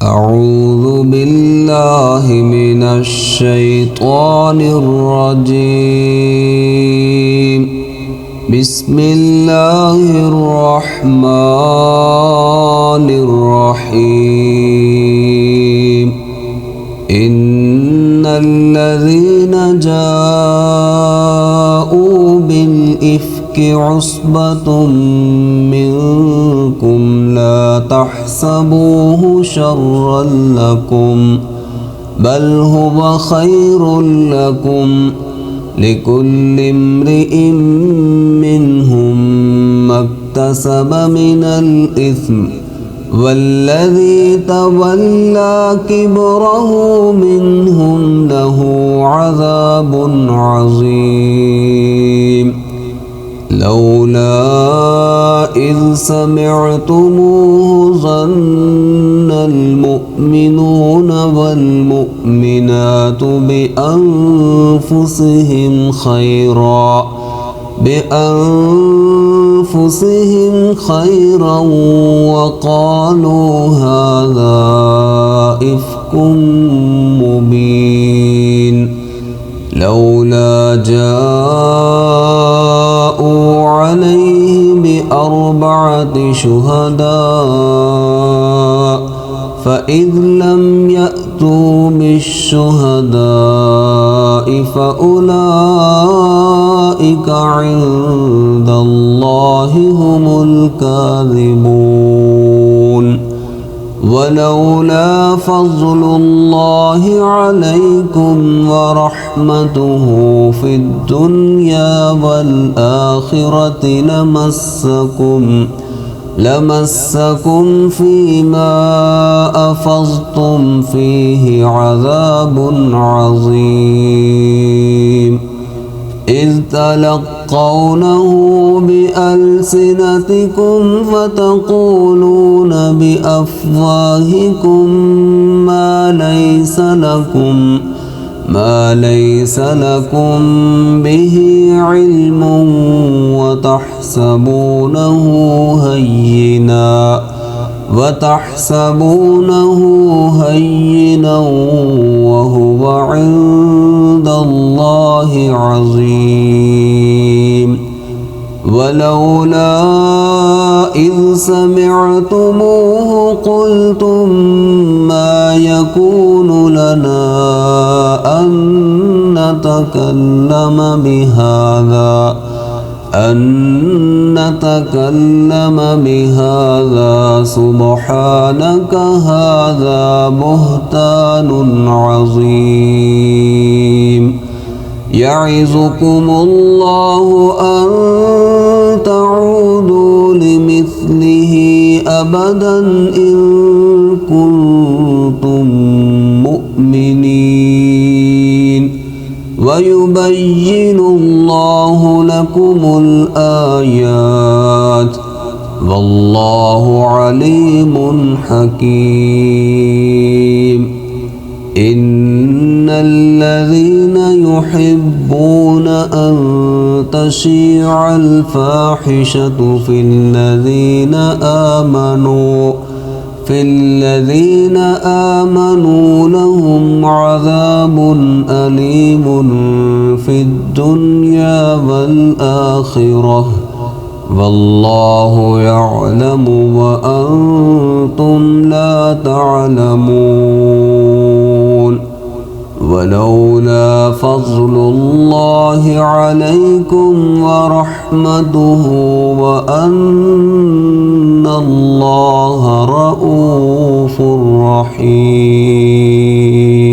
أعوذ بالله من الشيطان الرجيم. بسم الله الرحمن الرحيم. إن الذين جاءوا بالإفك عصبة منكم لا تحسبوه شرا لكم بل هو خير لكم لكل امرئ منهم ما اكتسب من الإثم والذي تولى كبره منهم له عذاب عظيم. لولا إذ سمعتموه ظن المؤمنون والمؤمنات بأنفسهم خيرا وقالوا هذا إفك مبين. لولا جاءوا عليه بأربعة شهداء فإذ لم يأتوا بالشهداء فأولئك عند الله هم الكاذبون. ولولا فضل الله عليكم ورحمته في الدنيا والآخرة لمسكم فيما أفضتم فيه عذاب عظيم. إذ تلقونه بألسنتكم فتقولون بأفواهكم ما ليس لكم به علم وتحسبونه هينا وهو عند الله عظيم. ولولا إذ سمعتموه قلتم ما يكون لنا أن نتكلم بهذا سبحانك هذا بهتان عظيم. يعظكم الله أن تعودوا لمثله أبدا إن كنتم مؤمنين ويبين الله لكم الآيات والله عليم حكيم. إن الذين يحبون أن تشيع الفاحشة في الذين آمنوا لهم عذاب أليم في الدنيا والآخرة والله يعلم وأنتم لا تعلمون. ولولا فضل الله عليكم ورحمته وأن الله رؤوف رحيم.